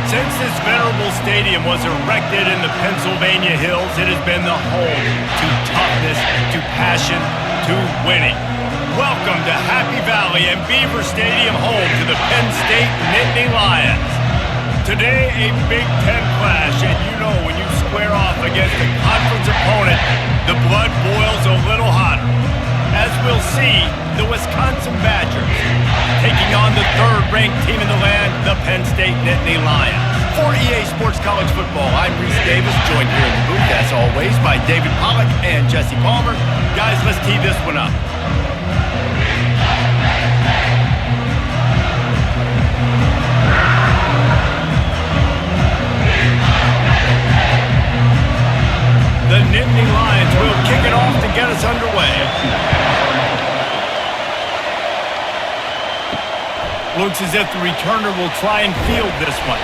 Since this venerable stadium was erected in the Pennsylvania hills, it has been the home to toughness, to passion, to winning. Welcome to Happy Valley and Beaver Stadium, home to the Penn State Nittany Lions. Today, a Big Ten clash, and you know when you square off against a conference opponent, the blood boils a little hotter. As we'll see, the Wisconsin Badgers taking on the third-ranked team in the land, the Penn State Nittany Lions. For EA Sports College Football, I'm Reese Davis, joined here in the booth, as always, by David Pollack and Jesse Palmer. Guys, let's tee this one up. The Nittany Lions will kick it off to get us underway. Looks as if the returner will try and field this one.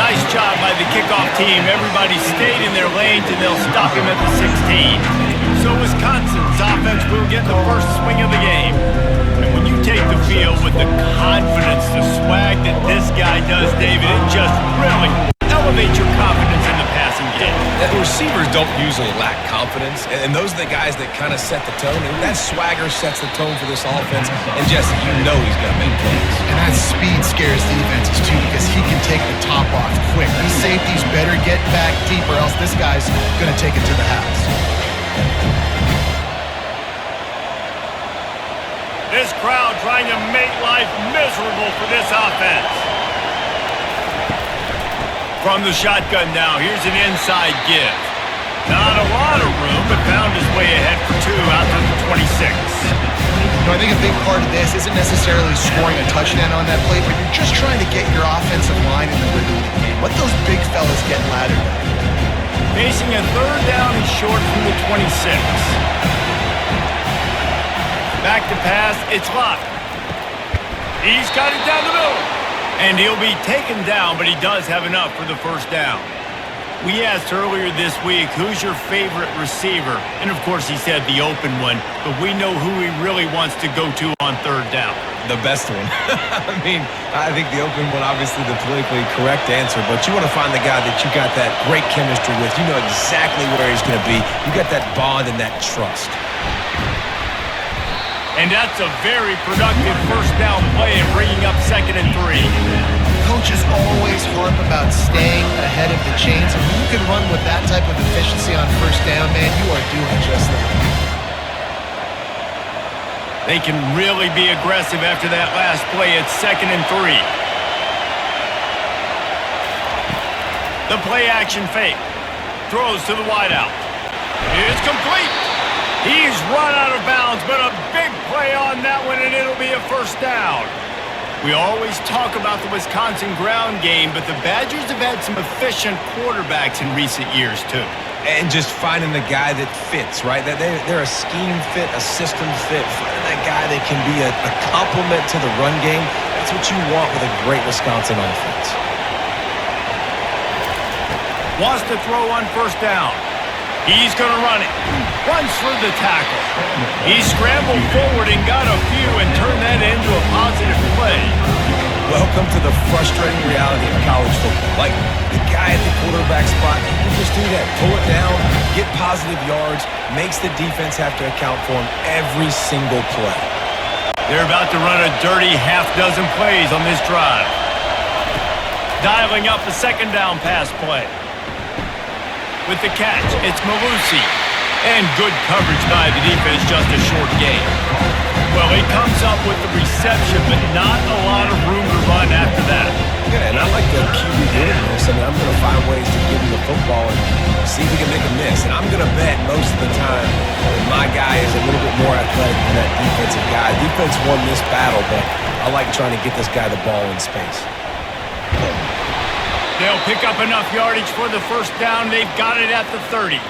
Nice job by the kickoff team. Everybody stayed in their lanes, and they'll stop him at the 16. So Wisconsin's offense will get the first swing of the game. And when you take the field with the confidence, the swag that this guy does, David, it just really elevates your confidence in the passing game. The receivers don't usually lack confidence, and those are the guys that kind of set the tone. And that swagger sets the tone for this offense. And Jesse, you know he's going to make plays. And that speed scares defenses too, because he can take the top off quick. These safeties better get back deep, or else this guy's going to take it to the house. This crowd trying to make life miserable for this offense. From the shotgun now, here's an inside give. Not a lot of room, but found his way ahead for two out to the 26. I think a big part of this isn't necessarily scoring a touchdown on that play, but you're just trying to get your offensive line in the rhythm of the game. Let those big fellas get laddered up. Facing a third down and short from the 26. Back to pass, it's locked. He's got it down the middle. And he'll be taken down, but he does have enough for the first down. We asked earlier this week, who's your favorite receiver? And, of course, he said the open one, but we know who he really wants to go to on third down. The best one. I think the open one, obviously the politically correct answer, but you want to find the guy that you got that great chemistry with. You know exactly where he's going to be. You got that bond and that trust. And that's a very productive first down play and bringing up 2nd and 3. Coaches always harp about staying ahead of the chains. If you can run with that type of efficiency on first down, man, you are doing just that. They can really be aggressive after that last play. It's 2nd and 3. The play action fake. Throws to the wideout. It's complete. He's run out of bounds, but a big play on that one, and it'll be a first down. We always talk about the Wisconsin ground game, but the Badgers have had some efficient quarterbacks in recent years, too. And just finding the guy that fits, right? They're a scheme fit, a system fit. Finding that guy that can be a complement to the run game. That's what you want with a great Wisconsin offense. Wants to throw on first down. He's going to run it. Runs for the tackle. He scrambled forward and got a few and turned that into a positive play. Welcome to the frustrating reality of college football. Like, the guy at the quarterback spot, he can just do that. Pull it down, get positive yards, makes the defense have to account for him every single play. They're about to run a dirty half-dozen plays on this drive. Dialing up a second down pass play. With the catch, it's Malusi. And good coverage by the defense, just a short gain. Well, he comes up with the reception, but not a lot of room to run after that. Yeah, and I like the QB doing this. I mean, I'm going to find ways to give him the football and see if we can make a miss. And I'm going to bet most of the time that my guy is a little bit more athletic than that defensive guy. Defense won this battle, but I like trying to get this guy the ball in space. They'll pick up enough yardage for the first down. They've got it at the 30.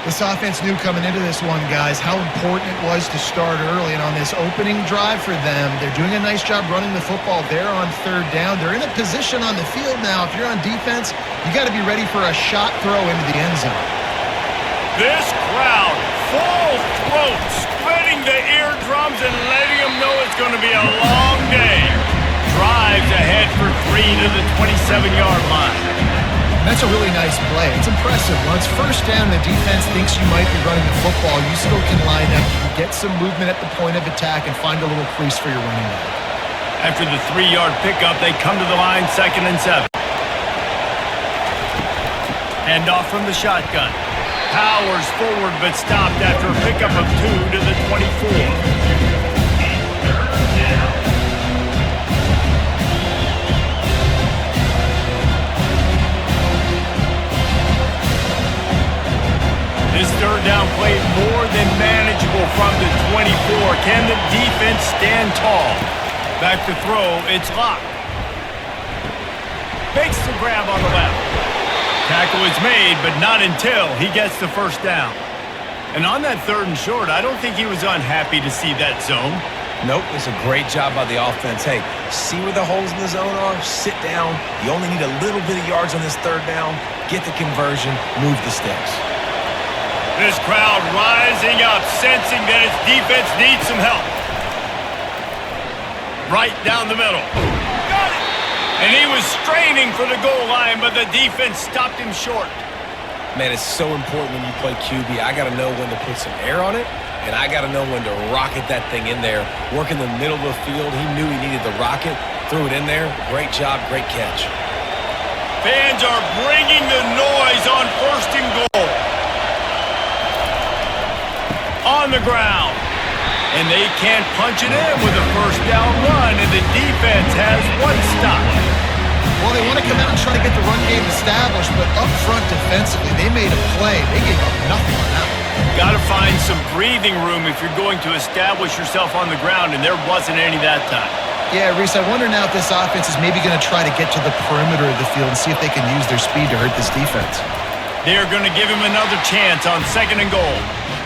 This offense knew coming into this one, guys, how important it was to start early. And on this opening drive for them, they're doing a nice job running the football there on third down. They're in a position on the field now. If you're on defense, you got to be ready for a shot throw into the end zone. This crowd, full throat, spreading the eardrums and letting them know it's going to be a long day. Drive drives ahead for 3 to the 27-yard line. That's a really nice play. It's impressive. When it's first down, the defense thinks you might be running the football. You still can line up, you can get some movement at the point of attack, and find a little crease for your running back. After the 3-yard pickup, they come to the line 2nd and 7. Hand off from the shotgun. Powers forward, but stopped after a pickup of 2 to the 24. This third down played more than manageable from the 24. Can the defense stand tall? Back to throw, it's locked. Makes the grab on the left. Tackle is made, but not until he gets the first down. And on that 3rd and short, I don't think he was unhappy to see that zone. Nope, it's a great job by the offense. Hey, see where the holes in the zone are? Sit down. You only need a little bit of yards on this 3rd down. Get the conversion, move the sticks. This crowd rising up, sensing that its defense needs some help. Right down the middle. Got it! And he was straining for the goal line, but the defense stopped him short. Man, it's so important when you play QB. I got to know when to put some air on it, and I got to know when to rocket that thing in there. Work in the middle of the field. He knew he needed the rocket, threw it in there. Great job, great catch. Fans are bringing the noise on 1st and goal. On the ground. And they can't punch it in with a first down run, and the defense has 1 stop. Well, they want to come out and try to get the run game established, but up front defensively, they made a play. They gave up nothing on that one. Got to find some breathing room if you're going to establish yourself on the ground, and there wasn't any that time. Yeah, Reese, I wonder now if this offense is maybe going to try to get to the perimeter of the field and see if they can use their speed to hurt this defense. They're going to give him another chance on 2nd and goal.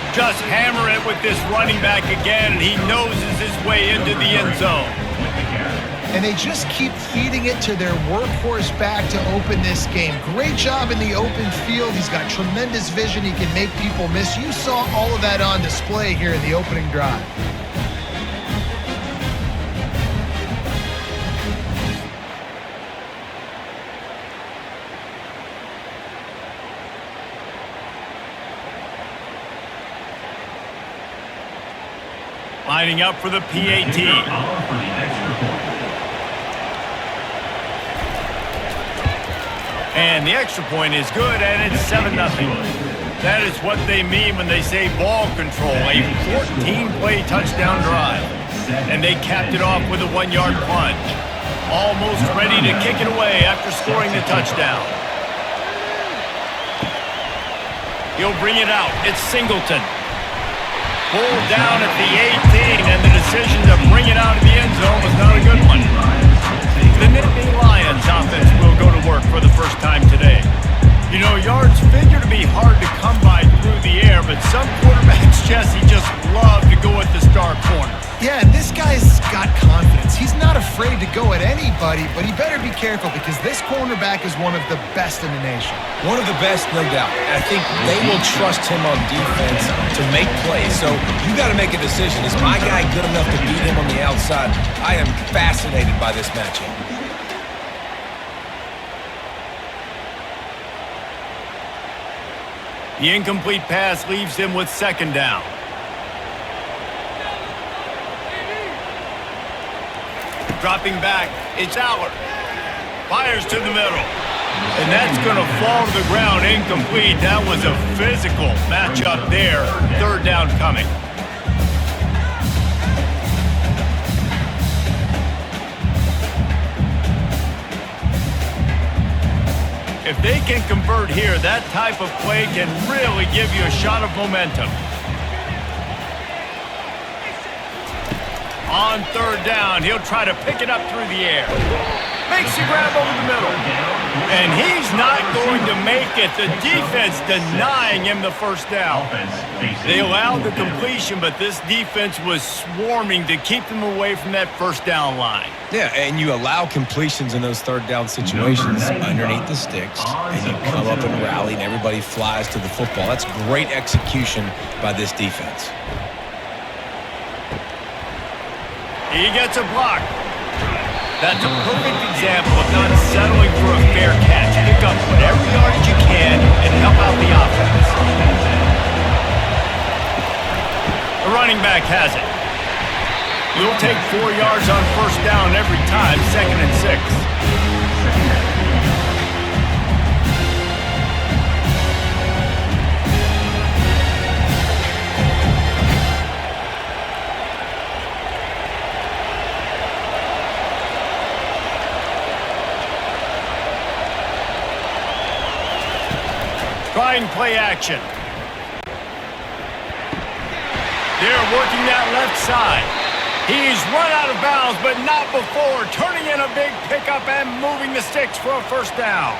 Just hammer it with this running back again, and he noses his way into the end zone. And they just keep feeding it to their workhorse back to open this game. Great job in the open field. He's got tremendous vision. He can make people miss. You saw all of that on display here in the opening drive. Lining up for the PAT. And the extra point is good, and it's 7-0. That is what they mean when they say ball control, a 14-play touchdown drive. And they capped it off with a 1-yard plunge. Almost ready to kick it away after scoring the touchdown. He'll bring it out. It's Singleton. Pulled down at the 18, and the decision to bring it out of the end zone was not a good one. The Nittany Lions offense will go to work for the first time today. You know, yards figure to be hard to come by through the air, but some quarterbacks, Jesse, just love to go at the star corner. Yeah, and this guy's got confidence. He's not afraid to go at anybody, but he better be careful because this cornerback is one of the best in the nation. One of the best, no doubt. I think they will trust him on defense to make plays. So you got to make a decision. Is my guy good enough to beat him on the outside? I am fascinated by this matchup. The incomplete pass leaves him with 2nd down. Dropping back, it's Aller. Fires to the middle. And that's going to fall to the ground incomplete. That was a physical matchup there. 3rd down coming. If they can convert here, that type of play can really give you a shot of momentum. On 3rd down, he'll try to pick it up through the air. Makes the grab over the middle. And he's not going to make it. The defense denying him the first down. They allowed the completion, but this defense was swarming to keep them away from that first down line. Yeah, and you allow completions in those 3rd down situations underneath the sticks, and you come up and rally, and everybody flies to the football. That's great execution by this defense. He gets a block. That's a perfect example of not settling for a fair catch. Pick up whatever yardage you can and help out the offense. The running back has it. He'll take 4 yards on first down every time, 2nd and 6. Trying play action. They're working that left side. He's run out of bounds, but not before. Turning in a big pickup and moving the sticks for a first down.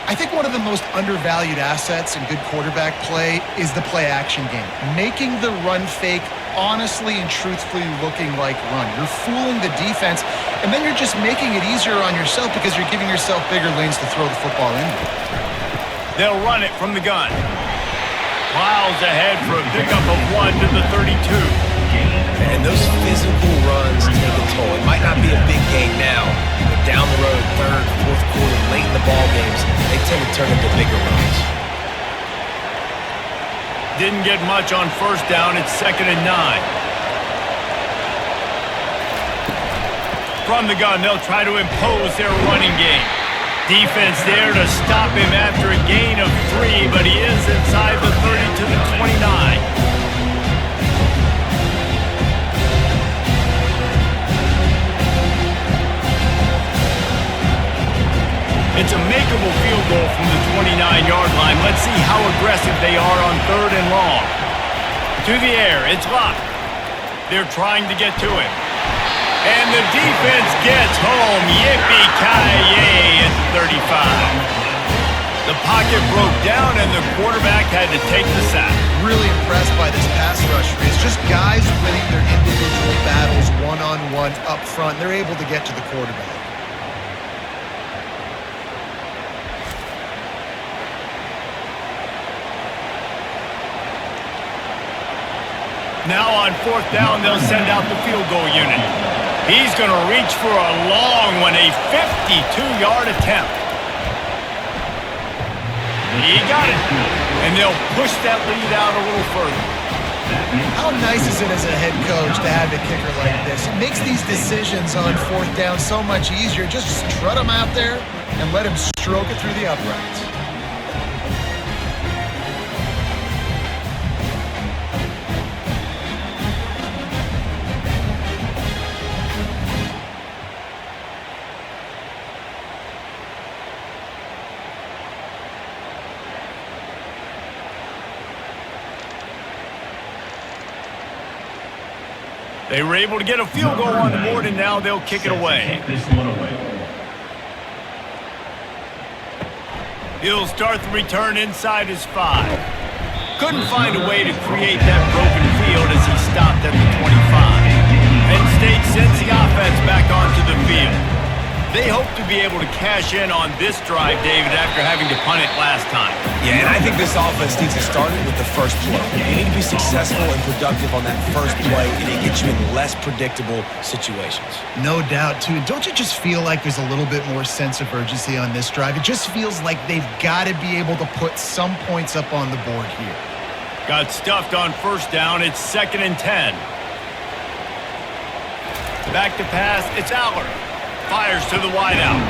I think one of the most undervalued assets in good quarterback play is the play action game. Making the run fake honestly and truthfully looking like run. You're fooling the defense, and then you're just making it easier on yourself because you're giving yourself bigger lanes to throw the football into. They'll run it from the gun. Miles ahead for a pickup of 1 to the 32. And those physical runs take a toll. It might not be a big game now, but down the road, 3rd, 4th quarter, late in the ball games, they tend to turn into bigger runs. Didn't get much on first down. It's 2nd and 9. From the gun, they'll try to impose their running game. Defense there to stop him after a gain of 3, but he is inside the 30 to the 29. It's a makeable field goal from the 29-yard line. Let's see how aggressive they are on 3rd and long. To the air, it's locked. They're trying to get to it. And the defense gets home. Yippee-ki-yay at 35. The pocket broke down, and the quarterback had to take the sack. Really impressed by this pass rush. It's just guys winning their individual battles one-on-one up front. They're able to get to the quarterback. Now on 4th down, they'll send out the field goal unit. He's going to reach for a long one, a 52-yard attempt. He got it. And they'll push that lead out a little further. How nice is it as a head coach to have a kicker like this? It makes these decisions on 4th down so much easier. Just strut him out there and let him stroke it through the uprights. They were able to get a field goal on the board, and now they'll kick it away. He'll start the return inside his 5. Couldn't find a way to create that broken field as he stopped at the 25. Penn State sends the offense back onto the field. They hope to be able to cash in on this drive, David, after having to punt it last time. Yeah, and I think this offense needs to start it with the first play. You need to be successful and productive on that first play, and it gets you in less predictable situations. No doubt, too. Don't you just feel like there's a little bit more sense of urgency on this drive? It just feels like they've got to be able to put some points up on the board here. Got stuffed on first down. It's 2nd and 10. Back to pass. It's Aller. Fires to the wideout.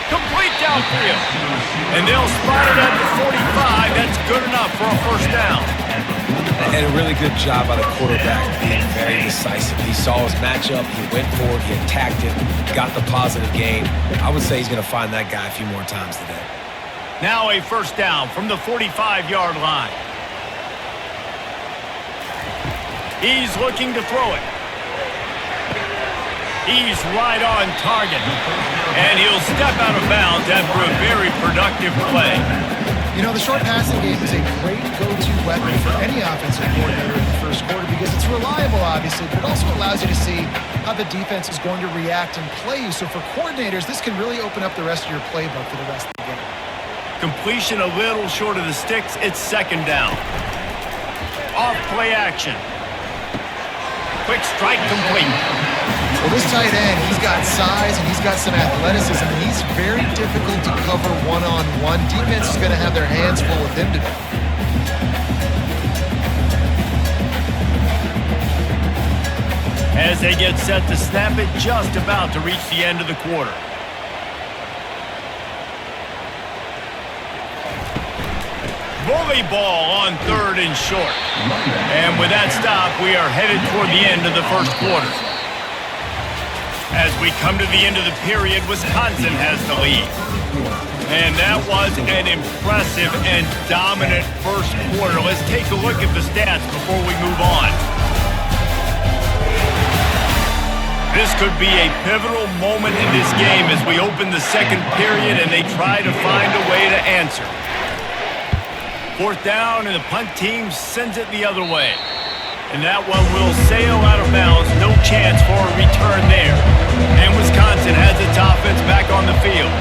Complete downfield. And they'll spot it at the 45. That's good enough for a first down. And a really good job by the quarterback being very decisive. He saw his matchup. He went for it. He attacked it. Got the positive gain. I would say he's going to find that guy a few more times today. Now a first down from the 45-yard line. He's looking to throw it. He's right on target. And he'll step out of bounds after a very productive play. You know, the short passing game is a great go-to weapon for any offensive coordinator in the first quarter because it's reliable, obviously, but it also allows you to see how the defense is going to react and play you. So for coordinators, this can really open up the rest of your playbook for the rest of the game. Completion a little short of the sticks. It's 2nd down. Off play action. Quick strike complete. Well, this tight end, he's got size and he's got some athleticism, and he's very difficult to cover one-on-one. Defense is going to have their hands full with him today. As they get set to snap it, just about to reach the end of the quarter. Bully ball on 3rd and short. And with that stop, we are headed toward the end of the first quarter. As we come to the end of the period, Wisconsin has the lead. And that was an impressive and dominant first quarter. Let's take a look at the stats before we move on. This could be a pivotal moment in this game as we open the second period and they try to find a way to answer. 4th down, and the punt team sends it the other way. And that one will sail out of bounds. No chance for a return there. And Wisconsin has its offense back on the field.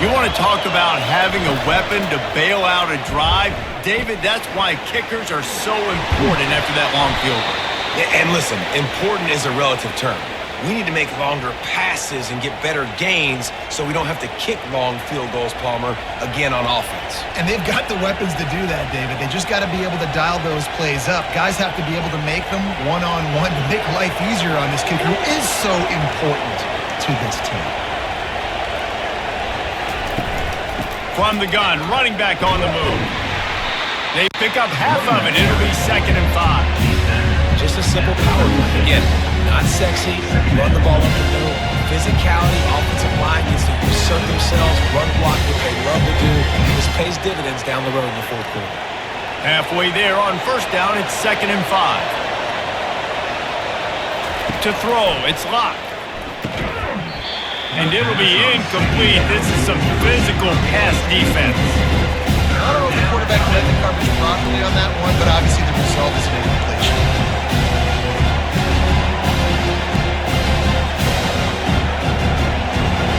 You want to talk about having a weapon to bail out a drive? David, that's why kickers are so important after that long field goal. Yeah, and listen, important is a relative term. We need to make longer passes and get better gains so we don't have to kick long field goals, Palmer, again on offense. And they've got the weapons to do that, David. They just got to be able to dial those plays up. Guys have to be able to make them one-on-one to make life easier on this kicker who is so important to this team. From the gun, running back on the move. They pick up half of it. It'll be 2nd and 5. Just a simple power play. Again, not sexy, run the ball up the middle. Physicality, offensive line gets to assert themselves, run block, what they love to do. This pays dividends down the road in the 4th quarter. Halfway there on 1st down, it's 2nd and 5. To throw, it's locked. And it'll be incomplete. This is some physical pass defense. I don't know if the quarterback read the coverage properly on that one, but obviously the result is an incompletion.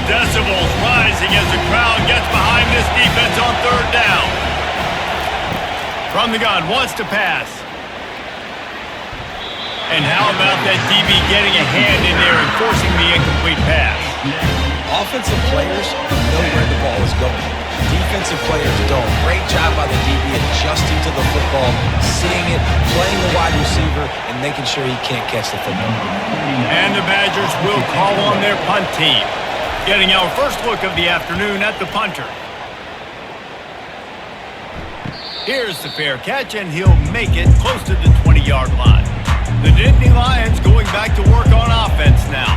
Decibels rising as the crowd gets behind this defense on 3rd down. From the gun, wants to pass. And how about that DB getting a hand in there and forcing the incomplete pass? Offensive players know where the ball is going. Defensive players don't. Great job by the DB adjusting to the football, seeing it, playing the wide receiver, and making sure he can't catch the football. And the Badgers will call on their punt team. Getting our first look of the afternoon at the punter. Here's the fair catch, and he'll make it close to the 20-yard line. The Nittany Lions going back to work on offense now.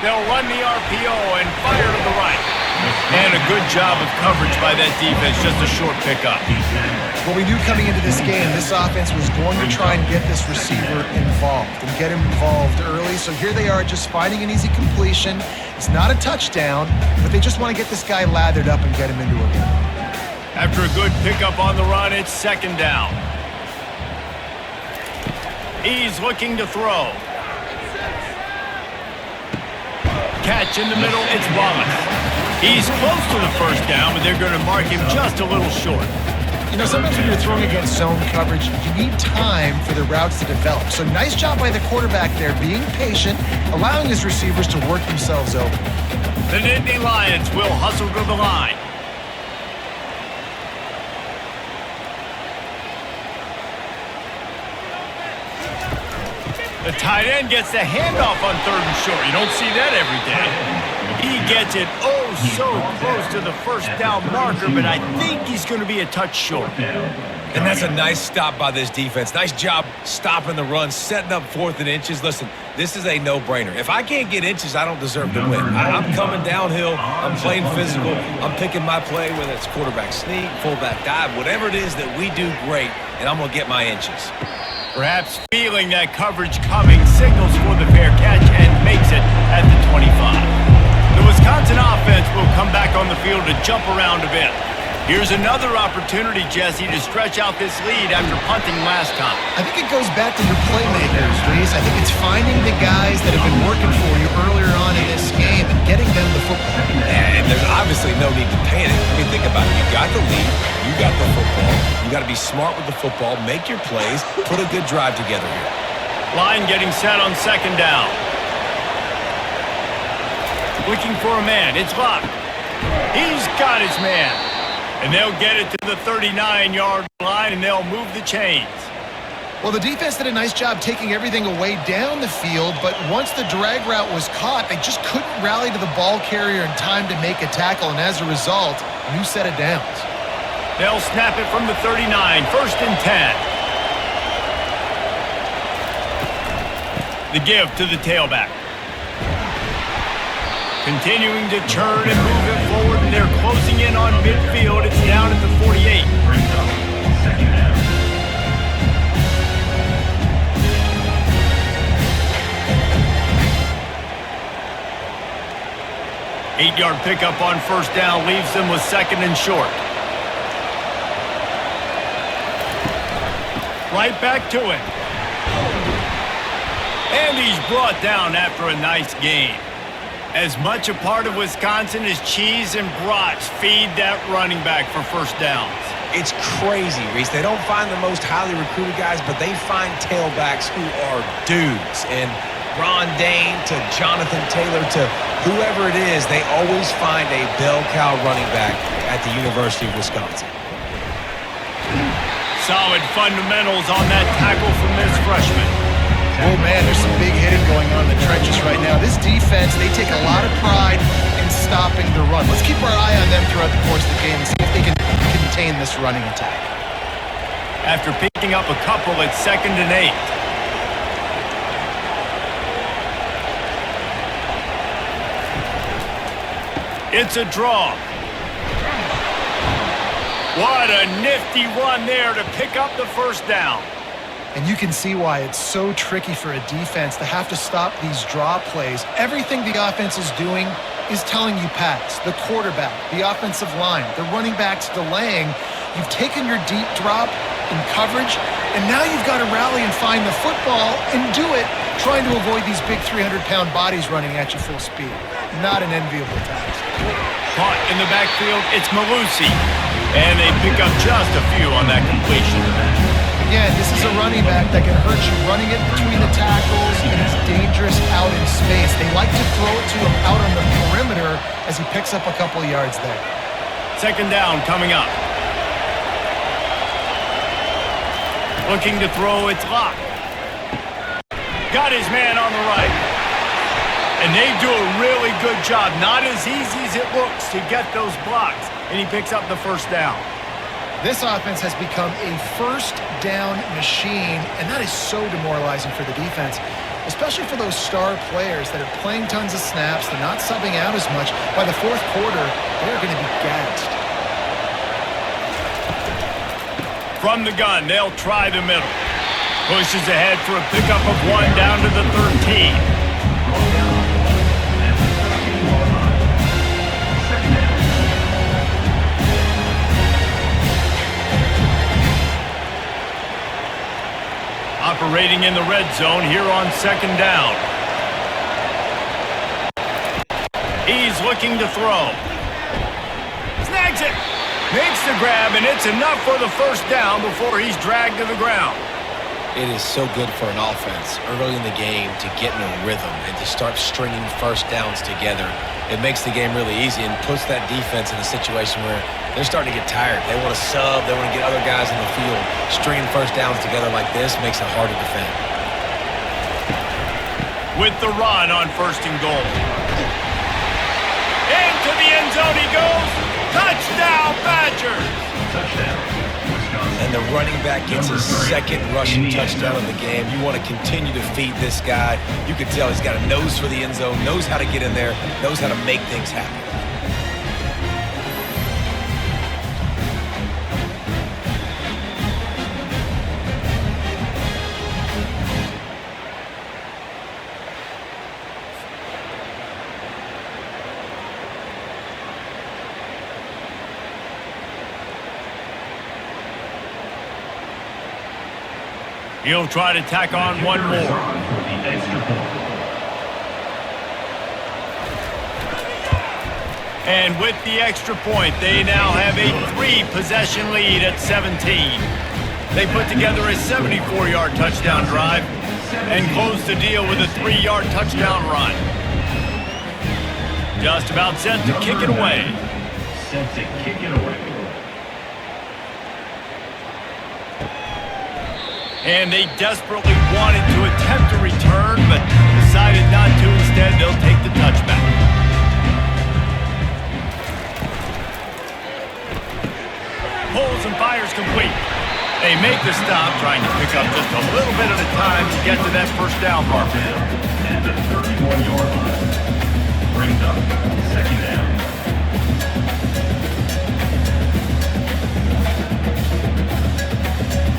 They'll run the RPO and fire to the right. And a good job of coverage by that defense, just a short pickup. Well, we knew coming into this game, this offense was going to try and get this receiver involved and get him involved early. So here they are just finding an easy completion. It's not a touchdown, but they just want to get this guy lathered up and get him into a game. After a good pickup on the run, it's 2nd down. He's looking to throw. Catch in the middle, it's Wallace. He's close to the 1st down, but they're going to mark him just a little short. You know, sometimes when you're throwing against zone coverage, you need time for the routes to develop. So nice job by the quarterback there, being patient, allowing his receivers to work themselves open. The Nittany Lions will hustle to the line. The tight end gets the handoff on 3rd and short. You don't see that every day. He gets it so close to the 1st down marker, but I think he's going to be a touch short. And that's a nice stop by this defense. Nice job stopping the run, setting up 4th and inches. Listen, this is a no-brainer. If I can't get inches, I don't deserve to win. I'm coming downhill. I'm playing physical. I'm picking my play, whether it's quarterback sneak, fullback dive, whatever it is that we do great, and I'm going to get my inches. Perhaps feeling that coverage coming, signals for the fair catch and makes it at the 25. The Wisconsin offense will come back on the field to jump around a bit. Here's another opportunity, Jesse, to stretch out this lead after punting last time. I think it goes back to your playmakers, Reese. I think it's finding the guys that have been working for you earlier on in this game and getting them the football. And there's obviously no need to panic. I mean, think about it. You got the lead. You got the football. You got to be smart with the football. Make your plays. Put a good drive together here. Line getting set on second down. Looking for a man. It's locked. He's got his man. And they'll get it to the 39-yard line, and they'll move the chains. Well, the defense did a nice job taking everything away down the field, but once the drag route was caught, they just couldn't rally to the ball carrier in time to make a tackle, and as a result, a new set of downs. They'll snap it from the 39, first and 10. The give to the tailback. Continuing to churn and move it forward, and they're closing in on midfield. It's down at the 48. 8-yard pickup on first down leaves them with second and short. Right back to it. And he's brought down after a nice gain. As much a part of Wisconsin as cheese and brats feed that running back for first downs. It's crazy, Reese. They don't find the most highly recruited guys, but they find tailbacks who are dudes. And Ron Dane to Jonathan Taylor to whoever it is, they always find a bell cow running back at the University of Wisconsin. Solid fundamentals on that tackle from this freshman. Oh, man, there's some big hitting going on in the trenches right now. This defense, they take a lot of pride in stopping the run. Let's keep our eye on them throughout the course of the game and see if they can contain this running attack. After picking up a couple, it's second and 8. It's a draw. What a nifty run there to pick up the first down. And you can see why it's so tricky for a defense to have to stop these draw plays. Everything the offense is doing is telling you pass. The quarterback, the offensive line, the running backs delaying. You've taken your deep drop in coverage, and now you've got to rally and find the football and do it, trying to avoid these big 300-pound bodies running at you full speed. Not an enviable task. Caught in the backfield, it's Malusi. And they pick up just a few on that completion. Again, this is a running back that can hurt you running it between the tackles, and it's dangerous out in space. They like to throw it to him out on the perimeter as he picks up a couple of yards there. Second down coming up. Looking to throw, it's locked. Got his man on the right. And they do a really good job. Not as easy as it looks to get those blocks. And he picks up the first down. This offense has become a first down machine, and that is so demoralizing for the defense, especially for those star players that are playing tons of snaps. They're not subbing out as much. By the fourth quarter, they're going to be gassed. From the gun, they'll try the middle. Pushes ahead for a pickup of 1 down to the 13. Operating in the red zone here on second down. He's looking to throw. Snags it. Makes the grab, and it's enough for the first down before he's dragged to the ground. It is so good for an offense early in the game to get in a rhythm and to start stringing first downs together. It makes the game really easy and puts that defense in a situation where they're starting to get tired. They want to sub. They want to get other guys in the field. Stringing first downs together like this makes it hard to defend. With the run on first and goal. Into the end zone he goes. Touchdown, Badgers! Touchdown. And the running back gets his second rushing touchdown of the game. You want to continue to feed this guy. You can tell he's got a nose for the end zone, knows how to get in there, knows how to make things happen. He'll try to tack on one more. And with the extra point, they now have a 3-possession lead at 17. They put together a 74-yard touchdown drive and close the deal with a 3-yard touchdown run. Just about set to kick it away. And they desperately wanted to attempt a return, but decided not to. Instead, they'll take the touchback. Pulls and fires complete. They make the stop, trying to pick up just a little bit at a time to get to that first down mark. And the 31-yard line brings up second down.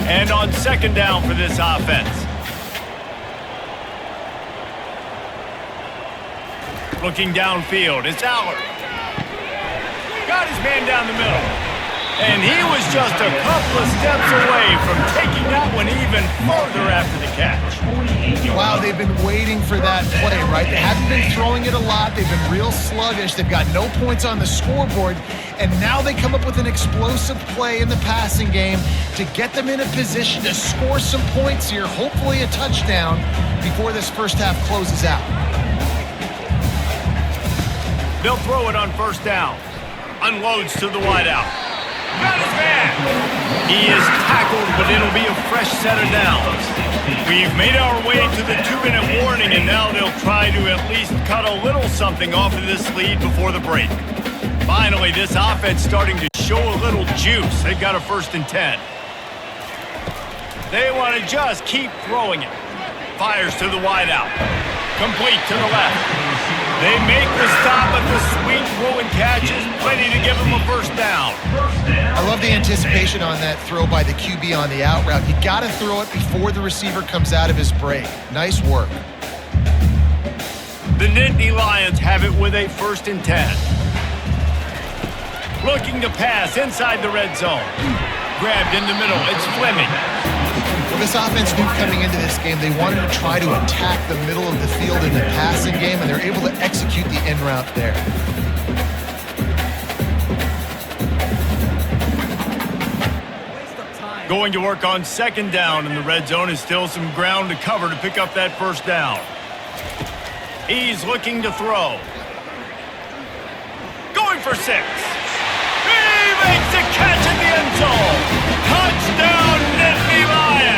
And on second down for this offense. Looking downfield, it's Allard. Got his man down the middle. And he was just a couple of steps away from taking that one even further after the catch. Wow, they've been waiting for that play, right? They haven't been throwing it a lot. They've been real sluggish. They've got no points on the scoreboard. And now they come up with an explosive play in the passing game to get them in a position to score some points here, hopefully a touchdown, before this first half closes out. They'll throw it on first down. Unloads to the wideout. Got his man. He is tackled, but it'll be a fresh set of downs. We've made our way to the 2-minute warning, and now they'll try to at least cut a little something off of this lead before the break. Finally, this offense starting to show a little juice. They've got a 1st and 10. They want to just keep throwing it. Fires to the wideout. Complete to the left. They make the stop, but the sweet throw and catch is plenty to give them a first down. I love the anticipation on that throw by the QB on the out route. You got to throw it before the receiver comes out of his break. Nice work. The Nittany Lions have it with a 1st and 10. Looking to pass inside the red zone. Grabbed in the middle. It's Fleming. Well, this offense knew coming into this game they wanted to try to attack the middle of the field in the passing game, and they're able to execute the in route there. Going to work on second down in the red zone is still some ground to cover to pick up that first down. He's looking to throw. Going for 6. He makes the catch in the end zone. Touchdown, Nittany Lions.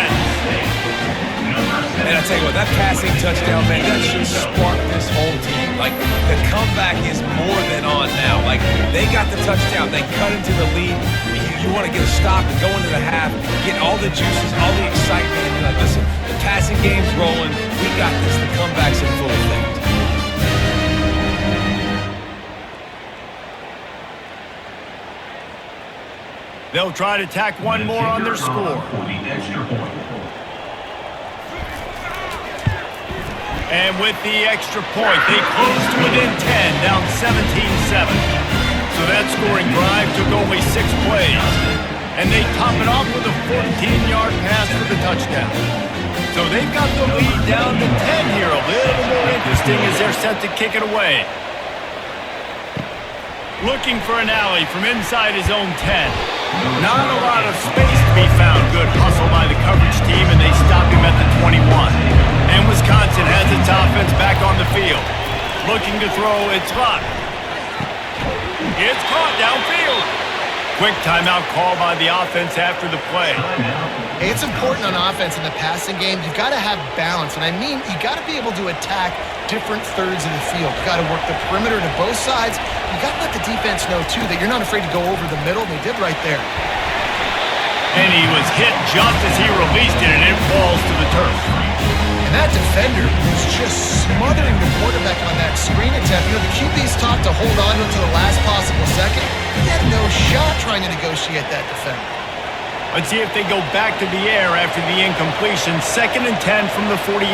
And I tell you what, that passing touchdown, man, that should spark this whole team. Like, the comeback is more than on now. Like, they got the touchdown. They cut into the lead. You want to get a stop and go into the half, get all the juices, all the excitement, and you're like, listen, the passing game's rolling. We got this. The comeback's in full effect. They'll try to tack one more on their score. And with the extra point, they close to within 10, down 17-7. So that scoring drive took only 6 plays. And they top it off with a 14-yard pass for the touchdown. So they've got the lead down to 10 here. A little more interesting as they're set to kick it away. Looking for an alley from inside his own 10. Not a lot of space to be found. Good hustle by the coverage team, and they stop him at the 21. And Wisconsin has its offense back on the field. Looking to throw, it's Lott. It's caught downfield. Quick timeout call by the offense after the play. Hey, it's important on offense in the passing game. You've got to have balance. And I mean, you got to be able to attack different thirds of the field. You got to work the perimeter to both sides. You got to let the defense know, too, that you're not afraid to go over the middle. They did right there. And he was hit just as he released it, and it falls to the turf. And that defender was just smothering the quarterback on that screen attempt. You know, the QB's taught to hold on to it to the last possible second. He had no shot trying to negotiate that defender. Let's see if they go back to the air after the incompletion. 2nd and 10 from the 48.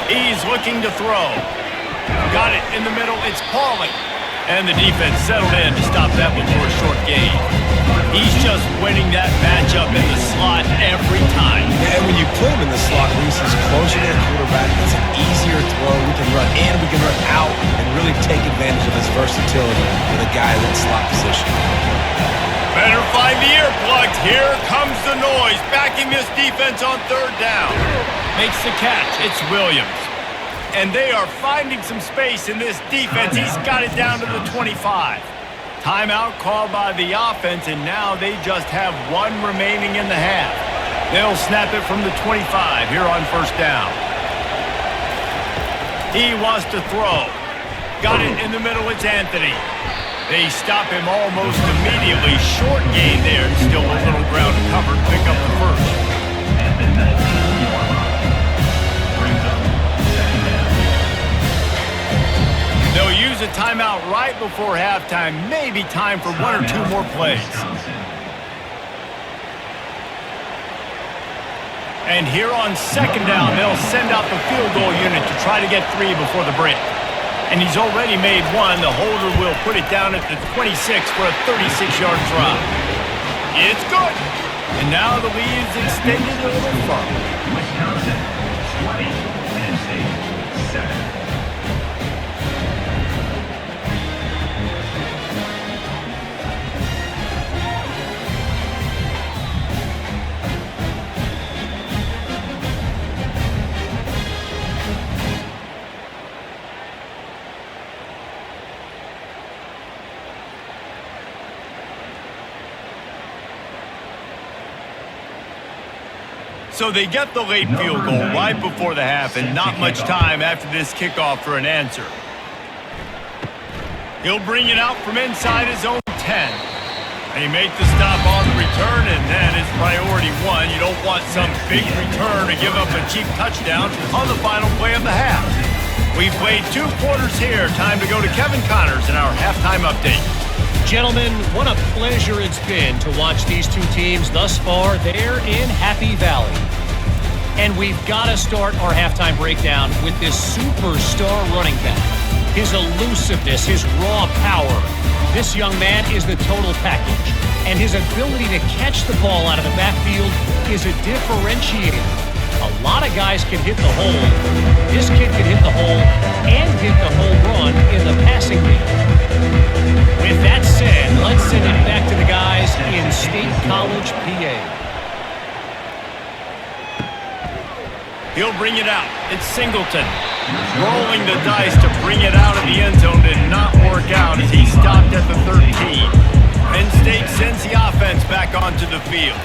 He's looking to throw. Got it in the middle. It's Pauling. And the defense settled in to stop that one for a short gain. He's just winning that matchup in the slot every time. And when you put him in the slot, Reese is closer to the quarterback. It's an easier throw. We can run in, we can run out, and really take advantage of his versatility with a guy in that slot position. Better find the earplugs. Here comes the noise. Backing this defense on third down. Makes the catch. It's Williams. And they are finding some space in this defense. He's got it down to the 25. Timeout called by the offense, and now they just have one remaining in the half. They'll snap it from the 25 here on first down. He wants to throw. Got it in the middle. It's Anthony. They stop him almost immediately. Short gain there, and still a little ground covered. Pick up the first. And the 19-yard line. Brings up second down. They'll use a timeout right before halftime. Maybe time for one or two more plays. And here on second down, they'll send out the field goal unit to try to get 3 before the break. And he's already made one. The holder will put it down at the 26 for a 36-yard try. It's good. And now the lead is extended a little further. Wisconsin 20, Penn State 7. So they get the late field goal right before the half, and not much time after this kickoff for an answer. He'll bring it out from inside his own 10. They make the stop on the return, and that is priority one. You don't want some big return to give up a cheap touchdown on the final play of the half. We've played 2 quarters here. Time to go to Kevin Connors in our halftime update. Gentlemen, what a pleasure it's been to watch these two teams thus far there in Happy Valley. And we've got to start our halftime breakdown with this superstar running back. His elusiveness, his raw power. This young man is the total package. And his ability to catch the ball out of the backfield is a differentiator. A lot of guys can hit the hole. This kid can hit the hole and hit the home run in the passing game. With that said, let's send it back to the guys in State College, PA. He'll bring it out. It's Singleton. Rolling the dice to bring it out of the end zone did not work out as he stopped at the 13. Penn State sends the offense back onto the field.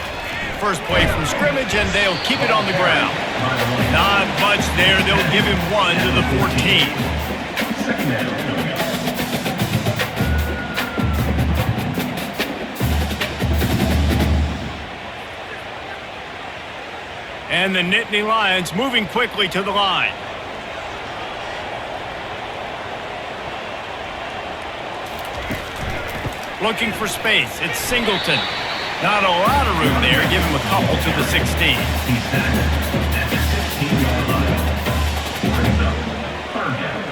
First play from scrimmage, and they'll keep it on the ground. Not much there. They'll give him 1 to the 14. Second down. And the Nittany Lions moving quickly to the line. Looking for space. It's Singleton. Not a lot of room there. Give him a couple to the 16. He's tackled at the 16-yard line. Brings up third down.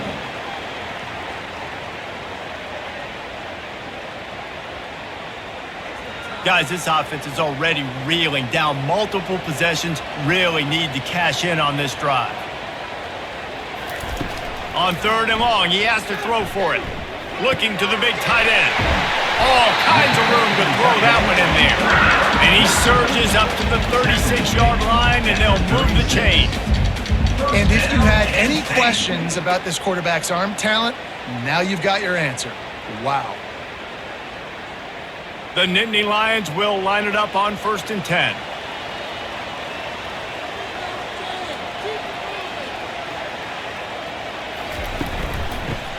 Guys, this offense is already reeling down multiple possessions. Really need to cash in on this drive. On third and long, he has to throw for it. Looking to the big tight end. All kinds of room to throw that one in there. And he surges up to the 36-yard line, and they'll move the chain. And if you had any questions about this quarterback's arm talent, now you've got your answer. Wow. The Nittany Lions will line it up on 1st and 10.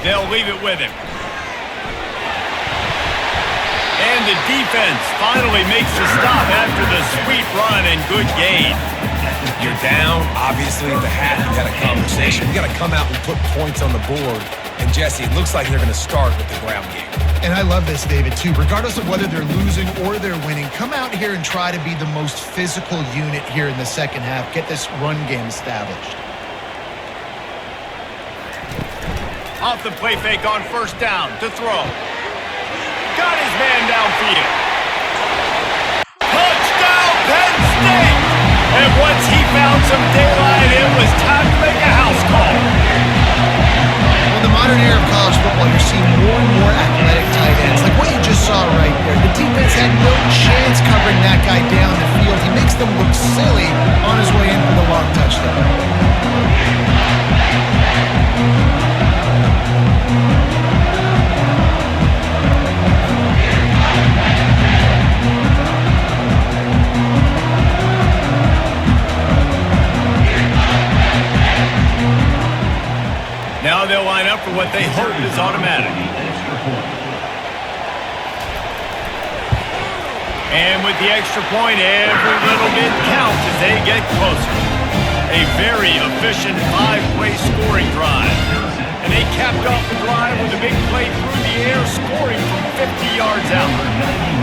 They'll leave it with him. And the defense finally makes the stop after the sweet run and good gain. You're down, obviously, at the half. You had a conversation. You got to come out and put points on the board. And, Jesse, it looks like they're going to start with the ground game. And I love this, David, too. Regardless of whether they're losing or they're winning, come out here and try to be the most physical unit here in the second half. Get this run game established. Off the play fake on 1st down to throw. Got his man downfield. And once he found some daylight, it was time to make a house call. Well, in the modern era of college football, you're seeing more and more athletic tight ends, like what you just saw right there. The defense had no chance covering that guy down the field. He makes them look silly on his way in for the long touchdown. Now they'll line up for what they hope is automatic. And with the extra point, every little bit counts as they get closer. A very efficient 5-play scoring drive. And they capped off the drive with a big play through the air, scoring from 50 yards out.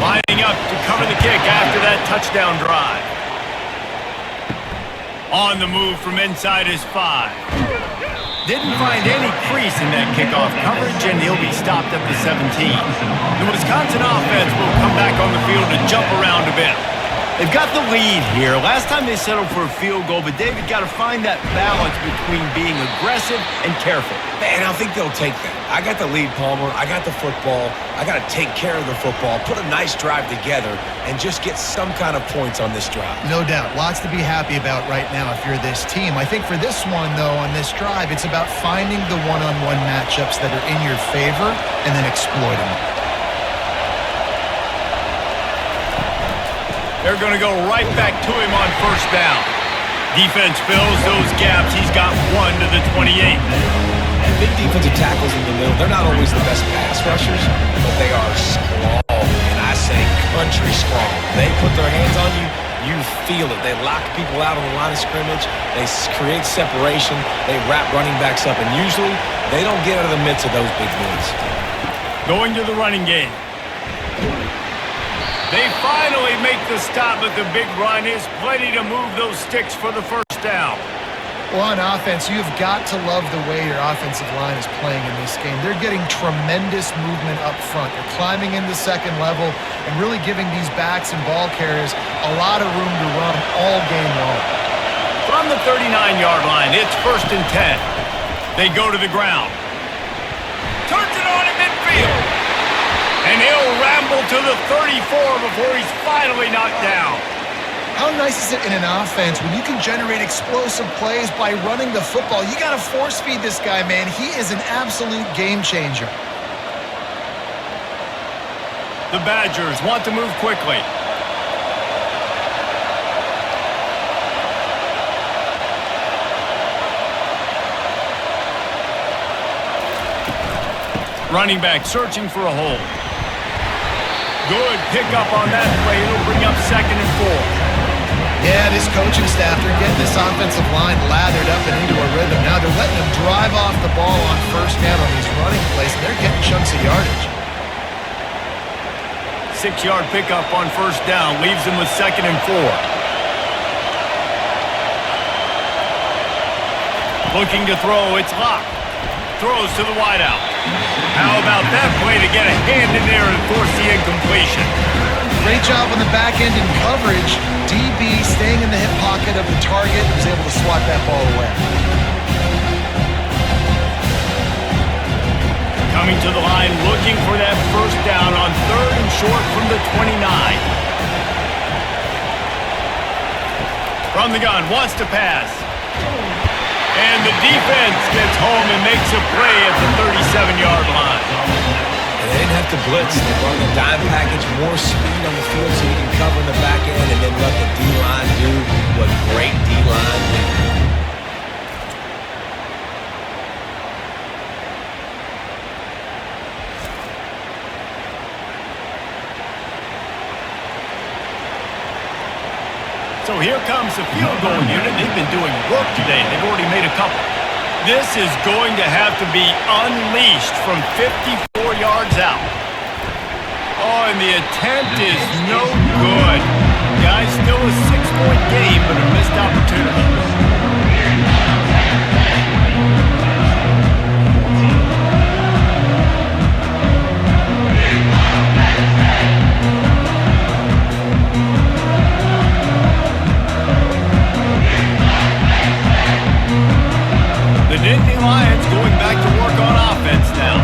Lining up to cover the kick after that touchdown drive. On the move from inside his 5. Didn't find any crease in that kickoff coverage, and he'll be stopped at the 17. The Wisconsin offense will come back on the field to jump around a bit. They've got the lead here. Last time they settled for a field goal, but David got to find that balance between being aggressive and careful. Man, I think they'll take that. I got the lead, Palmer. I got the football. I got to take care of the football, put a nice drive together, and just get some kind of points on this drive. No doubt. Lots to be happy about right now if you're this team. I think for this one, though, on this drive, it's about finding the one-on-one matchups that are in your favor and then exploiting them. They're going to go right back to him on first down. Defense fills those gaps. He's got 1 to the 28. Big defensive tackles in the middle, they're not always the best pass rushers, but they are strong, and I say country strong. They put their hands on you, you feel it. They lock people out on the line of scrimmage. They create separation. They wrap running backs up, and usually they don't get out of the midst of those big boys. Going to the running game. They finally make the stop, but the big run is plenty to move those sticks for the first down. Well, on offense, you've got to love the way your offensive line is playing in this game. They're getting tremendous movement up front. They're climbing into second level and really giving these backs and ball carriers a lot of room to run all game long. From the 39-yard line, it's 1st and 10. They go to the ground. Turns it on in midfield. And he'll ramble to the 34 before he's finally knocked down. How nice is it in an offense when you can generate explosive plays by running the football? You got to force feed this guy, man. He is an absolute game changer. The Badgers want to move quickly. Running back searching for a hole. Good pickup on that play. It'll bring up 2nd and 4. Yeah, this coaching staff, they're getting this offensive line lathered up and into a rhythm. Now they're letting them drive off the ball on first down on these running plays, and they're getting chunks of yardage. 6-yard pickup on first down leaves them with 2nd and 4. Looking to throw, it's locked. Throws to the wideout. How about that play to get a hand in there and force the incompletion? Great job on the back end in coverage. DB staying in the hip pocket of the target, was able to swat that ball away. Coming to the line, looking for that first down on 3rd and short from the 29. From the gun, wants to pass. And the defense gets home and makes a play at the 37-yard line. And they didn't have to blitz. They brought the dime package, more speed on the field so you can cover in the back end and then let the D-line do what great D-line do. So here comes the field goal unit. They've been doing work today. They've already made a couple. This is going to have to be unleashed from 54 yards out. Oh, and the attempt is no good. Guys, still a 6-point game, but a missed opportunity. Nittany Lions going back to work on offense now.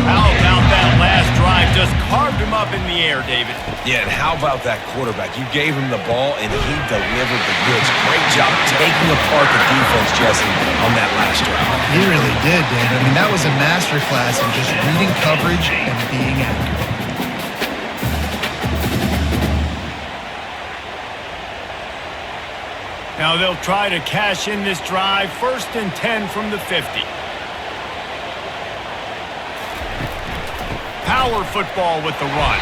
How about that last drive? Just carved him up in the air, David. Yeah, and how about that quarterback? You gave him the ball, and he delivered the goods. Great job taking apart the defense, Jesse, on that last drive. He really did, David. I mean, that was a masterclass in just reading coverage and being accurate. Now they'll try to cash in this drive. 1st and 10 from the 50. Power football with the run.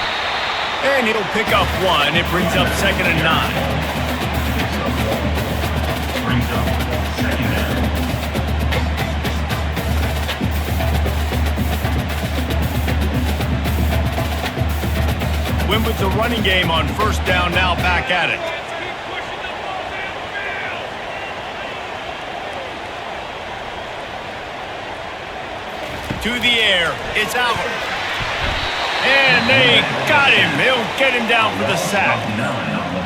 And he'll pick up 1. It brings up 2nd and 9. Brings up 2nd down. Win with the running game on 1st down, now back at it. To the air, it's out. And they got him. They'll get him down for the sack.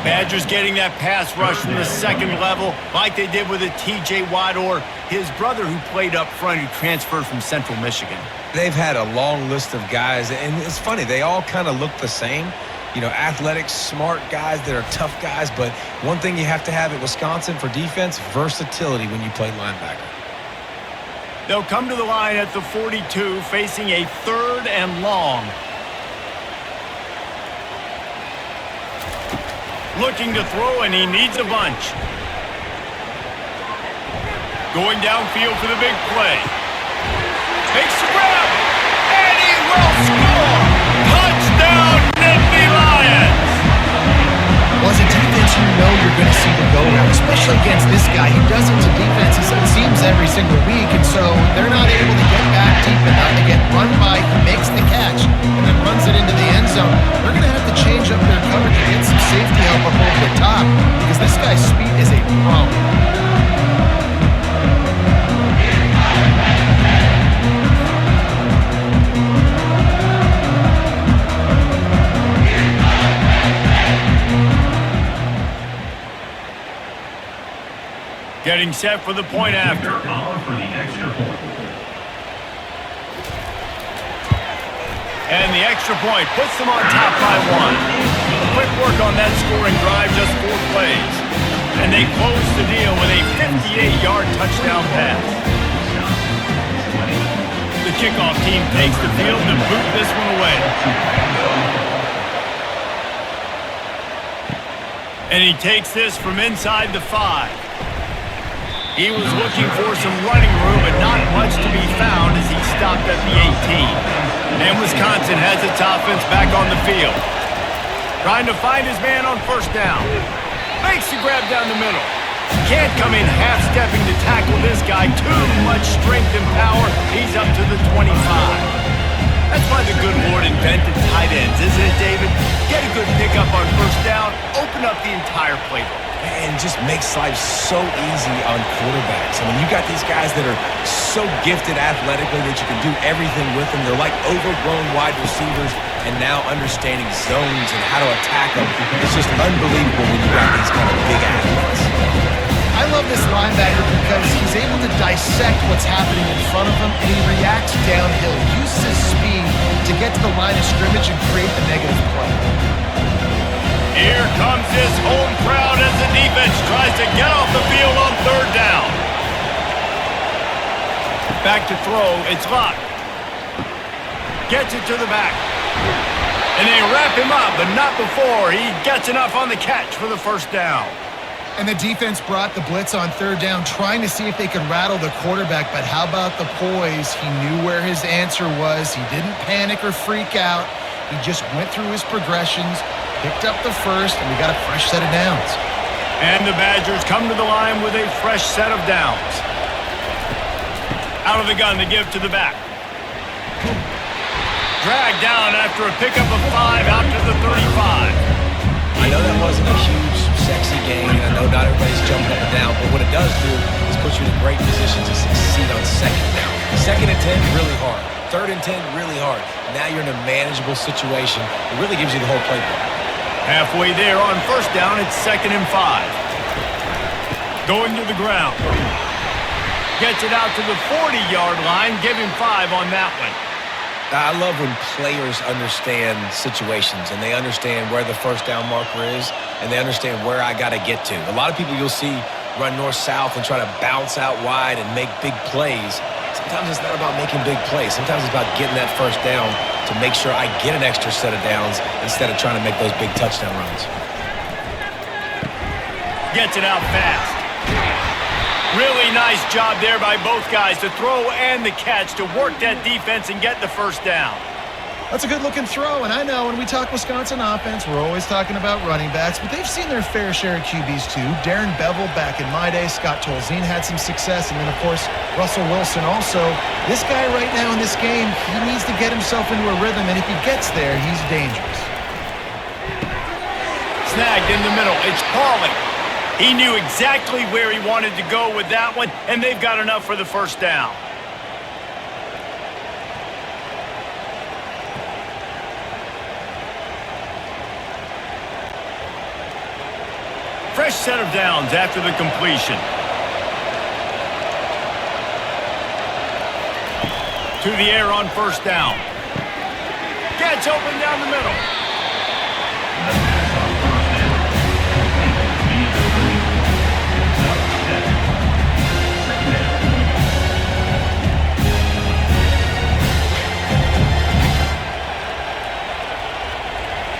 Badgers getting that pass rush from the 2nd level like they did with a T.J. Watt or his brother who played up front who transferred from Central Michigan. They've had a long list of guys, and it's funny, they all kind of look the same. You know, athletic, smart guys that are tough guys, but one thing you have to have at Wisconsin for defense, versatility when you play linebacker. They'll come to the line at the 42, facing a 3rd and long. Looking to throw, and he needs a bunch. Going downfield for the big play. Makes the grab, and he will score! Touchdown, Nittany Lions! Well, as a defense, you know you're going to see the go-around, especially against this guy. He does it to defenses, it seems, every single week, and so they're not able to get back deep enough to get run by. He makes the catch and then runs it into the end zone. They're going to have to change up their coverage and get some safety help up over the top because this guy's speed is a problem. Getting set for the point after. For the extra point. And the extra point puts them on top by 1. Quick work on that scoring drive, just 4 plays. And they close the deal with a 58-yard touchdown pass. The kickoff team takes the field to boot this one away. And he takes this from inside the 5. He was looking for some running room, but not much to be found as he stopped at the 18. And Wisconsin has its offense back on the field. Trying to find his man on 1st down. Makes the grab down the middle. Can't come in half-stepping to tackle this guy. Too much strength and power. He's up to the 25. That's why the good Lord invented tight ends, isn't it, David? Get a good pickup on 1st down. Open up the entire playbook. And just makes life so easy on quarterbacks. I mean, you got these guys that are so gifted athletically that you can do everything with them. They're like overgrown wide receivers, and now understanding zones and how to attack them. It's just unbelievable when you got these kind of big athletes. I love this linebacker because he's able to dissect what's happening in front of him, and he reacts downhill. He uses his speed to get to the line of scrimmage and create the negative play. Here comes this home crowd as the defense tries to get off the field on 3rd down. Back to throw, it's Locke. Gets it to the back. And they wrap him up, but not before he gets enough on the catch for the 1st down. And the defense brought the blitz on 3rd down, trying to see if they could rattle the quarterback, but how about the poise? He knew where his answer was. He didn't panic or freak out. He just went through his progressions, picked up the 1st, and we got a fresh set of downs. And the Badgers come to the line with a fresh set of downs. Out of the gun to give to the back. Dragged down after a pickup of 5 out to the 35. I know that wasn't a huge, sexy game, and I know not everybody's jumping up and down, but what it does do is put you in a great position to succeed on 2nd down. 2nd and 10, really hard. 3rd and 10, really hard. Now you're in a manageable situation. It really gives you the whole playbook. Halfway there on 1st down, it's 2nd and 5. Going to the ground. Gets it out to the 40-yard line. Give him 5 on that one. I love when players understand situations and they understand where the first down marker is and they understand where I got to get to. A lot of people you'll see run north-south and try to bounce out wide and make big plays. Sometimes it's not about making big plays. Sometimes it's about getting that first down to make sure I get an extra set of downs instead of trying to make those big touchdown runs. Gets it out fast. Really nice job there by both guys to throw and the catch to work that defense and get the first down. That's a good-looking throw, and I know when we talk Wisconsin offense, we're always talking about running backs, but they've seen their fair share of QBs too. Darren Bevel back in my day, Scott Tolzien had some success, and then, of course, Russell Wilson also. This guy right now in this game, he needs to get himself into a rhythm, and if he gets there, he's dangerous. Snagged in the middle. It's Pauly. He knew exactly where he wanted to go with that one, and they've got enough for the first down. Fresh set of downs after the completion. To the air on first down. Gets open down the middle.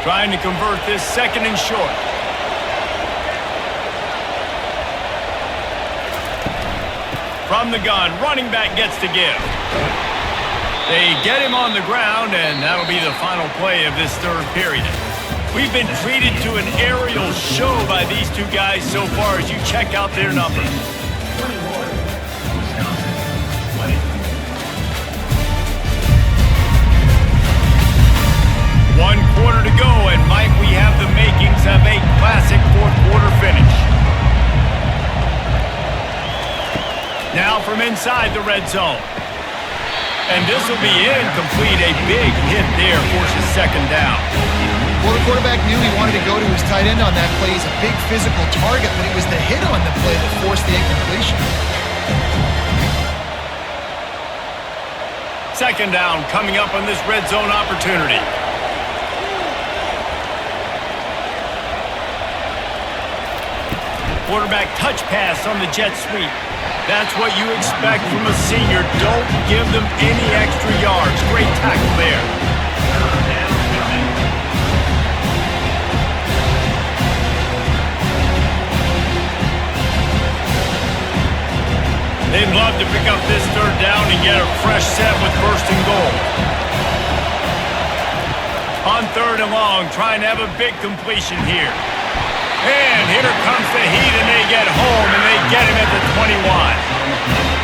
Trying to convert this second and short. From the gun, running back gets to give. They get him on the ground, and that'll be the final play of this third period. We've been treated to an aerial show by these two guys so far as you check out their numbers. 21, Wisconsin, 20. 1 quarter to go, and Mike, we have the makings of a classic fourth quarter finish. Now from inside the red zone. And this will be incomplete. A big hit there forces second down. Well, the quarterback knew he wanted to go to his tight end on that play. He's a big physical target, but it was the hit on the play that forced the incompletion. Second down coming up on this red zone opportunity. Quarterback touch pass on the jet sweep. That's what you expect from a senior. Don't give them any extra yards. Great tackle there. They'd love to pick up this third down and get a fresh set with first and goal. On third and long, trying to have a big completion here. And here comes the heat, and they get home, and they get him at the 21.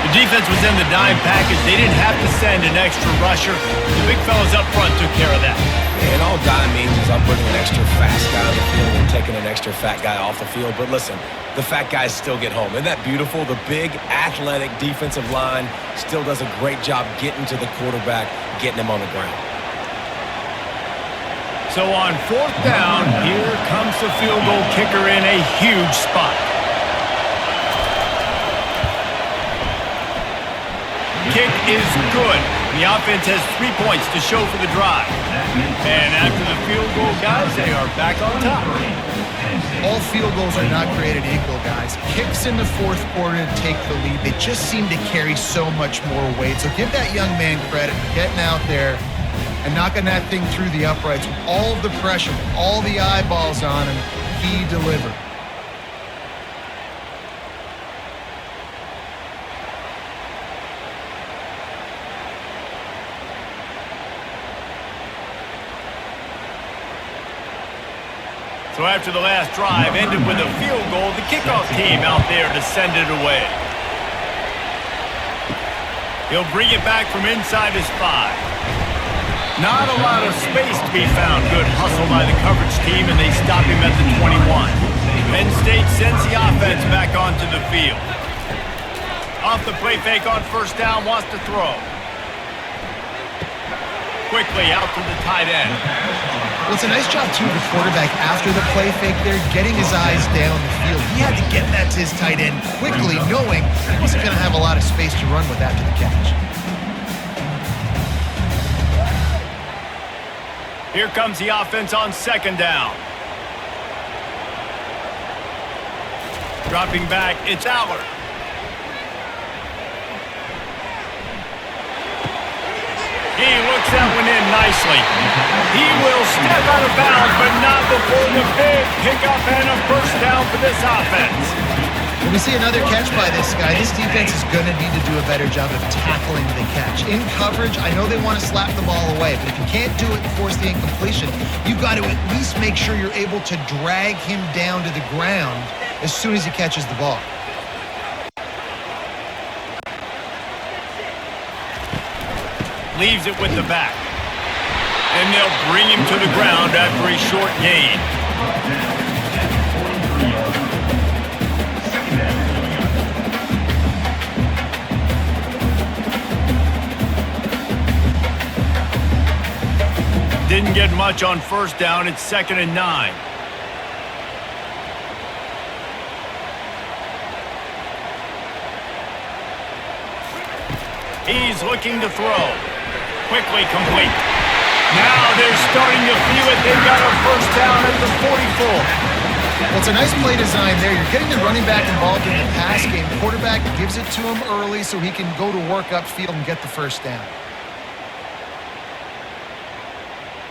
The defense was in the dime package. They didn't have to send an extra rusher. The big fellas up front took care of that. And all dime means is I'm bringing an extra fast guy on the field and taking an extra fat guy off the field. But listen, the fat guys still get home. Isn't that beautiful? The big, athletic defensive line still does a great job getting to the quarterback, getting him on the ground. So on fourth down, here comes the field goal kicker in a huge spot. Kick is good. The offense has 3 points to show for the drive. And after the field goal, guys, they are back on top. All field goals are not created equal, guys. Kicks in the fourth quarter to take the lead. They just seem to carry so much more weight. So give that young man credit for getting out there and knocking that thing through the uprights with all of the pressure, with all the eyeballs on him. He delivered. So after the last drive ended with a field goal, the kickoff team out there to send it away. He'll bring it back from inside his 5. Not a lot of space to be found. Good hustle by the coverage team, and they stop him at the 21. Penn State sends the offense back onto the field. Off the play fake on first down, wants to throw. Quickly out to the tight end. Well, it's a nice job, too, the quarterback after the play fake there, getting his eyes down the field. He had to get that to his tight end quickly, knowing he wasn't going to have a lot of space to run with after the catch. Here comes the offense on second down. Dropping back, it's Allard. He looks that one in nicely. He will step out of bounds, but not before the big pickup and a first down for this offense. When we see another catch by this guy, this defense is going to need to do a better job of tackling the catch. In coverage, I know they want to slap the ball away, but if you can't do it and force the incompletion, you've got to at least make sure you're able to drag him down to the ground as soon as he catches the ball. Leaves it with the back. And they'll bring him to the ground after a short gain. Didn't get much on first down. It's 2nd and 9. He's looking to throw. Quickly complete. Now they're starting to feel it. They've got a first down at the 44. Well, it's a nice play design there. You're getting the running back involved in the pass game. The quarterback gives it to him early so he can go to work upfield and get the first down.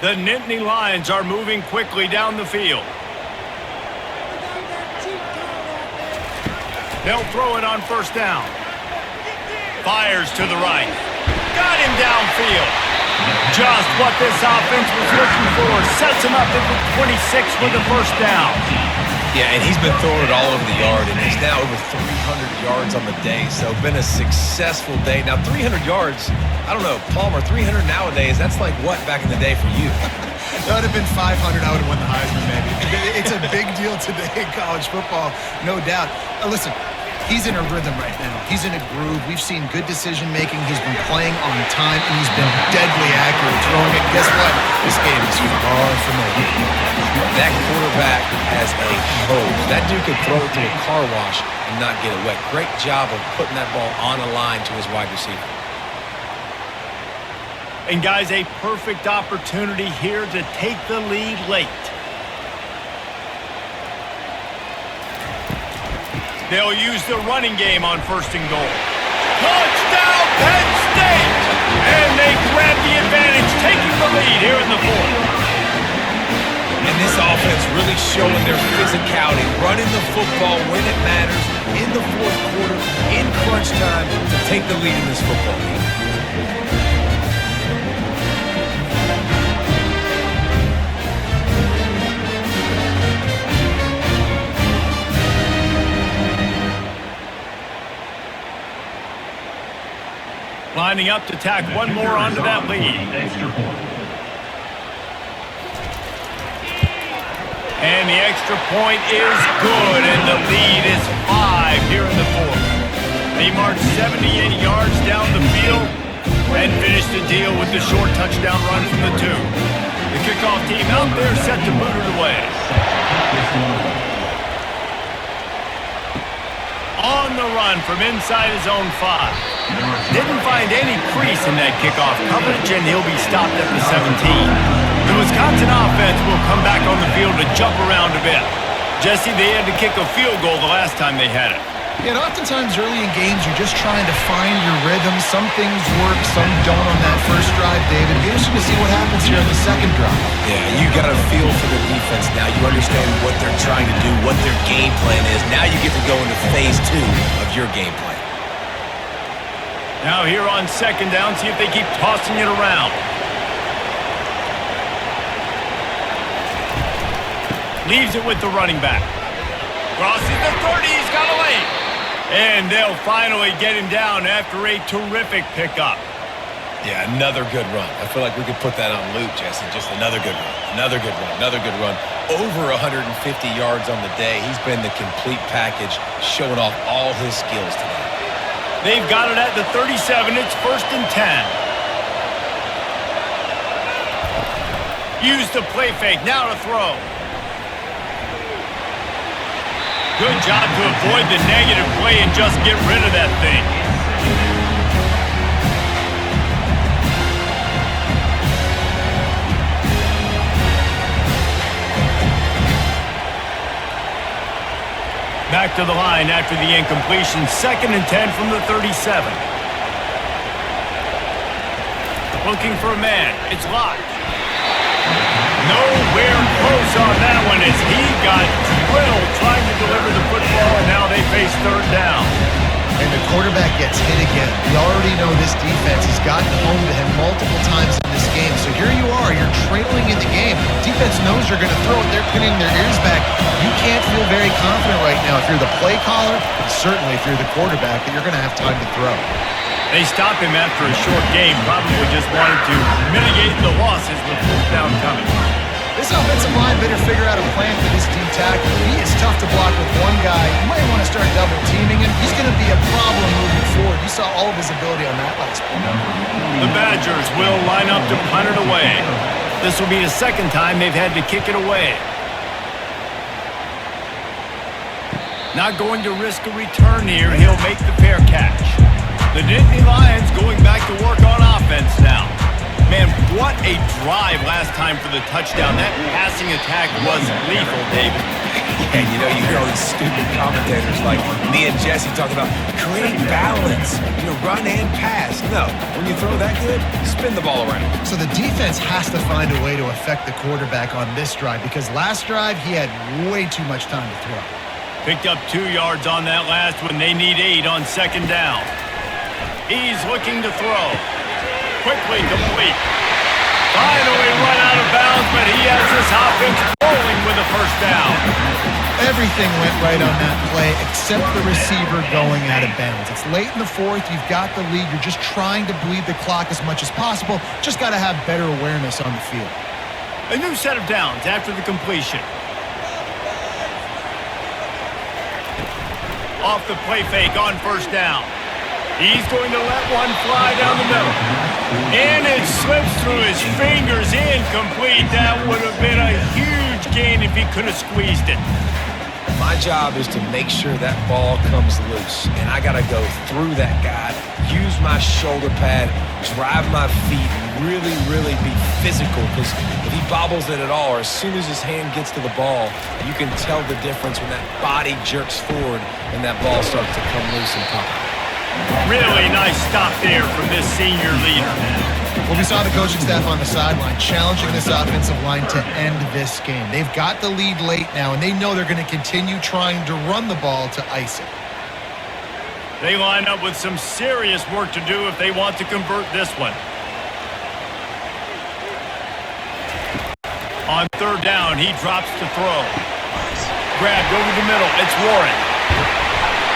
The Nittany Lions are moving quickly down the field. They'll throw it on first down. Fires to the right. Got him downfield. Just what this offense was looking for. Sets him up at the 26 for the first down. Yeah, and he's been throwing it all over the yard, and he's now over 300 yards on the day, so been a successful day. Now, 300 yards, I don't know, Palmer, 300 nowadays, that's like what back in the day for you? That would have been 500. I would have won the Heisman, maybe. It's a big deal today in college football, no doubt. Listen, he's in a rhythm right now. He's in a groove. We've seen good decision-making. He's been playing on time, and he's been deadly accurate throwing it. Guess what? This game is far from over. That quarterback has a hose. That dude could throw it through a car wash and not get it wet. Great job of putting that ball on a line to his wide receiver. And guys, a perfect opportunity here to take the lead late. They'll use the running game on first and goal. Touchdown, Penn State! And they grab the advantage, taking the lead here in the fourth. And this offense really showing their physicality, running the football when it matters, in the fourth quarter, in crunch time, to take the lead in this football game. Lining up to tack one more onto that lead. And the extra point is good, and the lead is 5 here in the fourth. They marched 78 yards down the field and finished the deal with the short touchdown run from the 2. The kickoff team out there set to boot it away. On the run from inside his own 5. Didn't find any crease in that kickoff coverage, and he'll be stopped at the 17. The Wisconsin offense will come back on the field to jump around a bit. Jesse, they had to kick a field goal the last time they had it. Yeah, and oftentimes early in games, you're just trying to find your rhythm. Some things work, some don't on that first drive, David. Be interesting to see what happens here on the second drive. Yeah, you got a feel for the defense now. You understand what they're trying to do, what their game plan is. Now you get to go into phase 2 of your game plan. Now here on second down, see if they keep tossing it around. Leaves it with the running back. Crosses the 30, he's got a lane. And they'll finally get him down after a terrific pickup. Yeah, another good run. I feel like we could put that on loop, Jesse. Just another good run. Another good run. Another good run. Over 150 yards on the day. He's been the complete package, showing off all his skills today. They've got it at the 37. It's 1st and 10. Use the play fake. Now to throw. Good job to avoid the negative play and just get rid of that thing. Back to the line after the incompletion. 2nd and 10 from the 37. Looking for a man. It's locked. Nowhere close on that one as he got drilled trying to deliver the football, and now they face 3rd down. And the quarterback gets hit again. We already know this defense has gotten home to him multiple times in this game. So here you are, you're trailing in the game. Defense knows you're going to throw it. They're pinning their ears back. You can't feel very confident right now if you're the play caller, and certainly if you're the quarterback, that you're going to have time to throw. They stopped him after a short game, probably just wanted to mitigate the losses with 4th down coming. This offensive line better figure out a plan for this deep tackle. He is tough to block with one guy. You might want to start double teaming him. He's going to be a problem moving forward. You saw all of his ability on that last play. The Badgers will line up to punt it away. This will be the 2nd time they've had to kick it away. Not going to risk a return here. He'll make the fair catch. The Nittany Lions going back to work on offense now. Man, what a drive last time for the touchdown. That passing attack was lethal, David. And you know, you hear all these stupid commentators like me and Jesse talk about create balance, run and pass. No, when you throw that good, spin the ball around. So the defense has to find a way to affect the quarterback on this drive because last drive he had way too much time to throw. Picked up 2 yards on that last one. They need 8 on 2nd down. He's looking to throw. Quickly complete. Finally run out of bounds, but he has this offense rolling with a 1st down. Everything went right on that play except the receiver going out of bounds. It's late in the 4th. You've got the lead. You're just trying to bleed the clock as much as possible. Just got to have better awareness on the field. A new set of downs after the completion. Off the play fake on 1st down. He's going to let one fly down the middle. And it slips through his fingers. Incomplete. That would have been a huge gain if he could have squeezed it. My job is to make sure that ball comes loose. And I got to go through that guy, use my shoulder pad, drive my feet, really, really be physical. Because if he bobbles it at all, or as soon as his hand gets to the ball, you can tell the difference when that body jerks forward and that ball starts to come loose and pop. Really nice stop there from this senior leader. Well, we saw the coaching staff on the sideline challenging this offensive line to end this game. They've got the lead late now, and they know they're going to continue trying to run the ball to ice it. They line up with some serious work to do if they want to convert this one. On 3rd down, he drops to throw. Grabbed over the middle. It's Warren.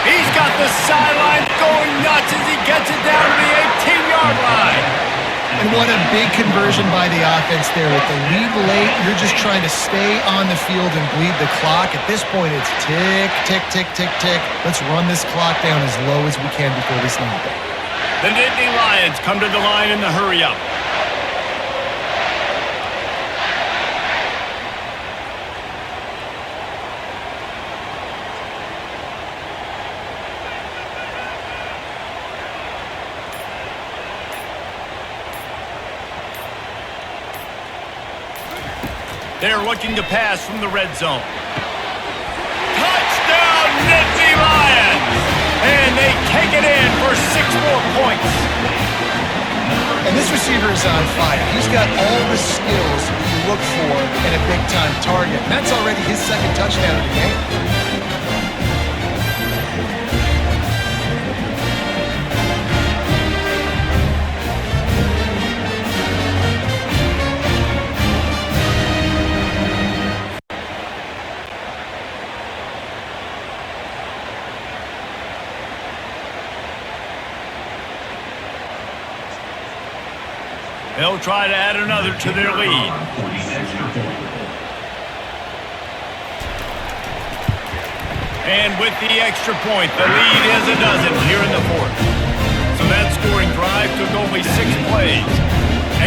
He's got the sideline going nuts as he gets it down to the 18-yard line. And what a big conversion by the offense there. With the lead late, you're just trying to stay on the field and bleed the clock. At this point, it's tick, tick, tick, tick, tick. Let's run this clock down as low as we can before we snap it. The Nittany Lions come to the line in the hurry-up. They're looking to pass from the red zone. Touchdown, Nittany Lions! And they take it in for 6 more points. And this receiver is on fire. He's got all the skills you look for in a big-time target. And that's already his 2nd touchdown of the game. They'll try to add another to their lead. And with the extra point, the lead is a dozen here in the 4th. So that scoring drive took only 6 plays.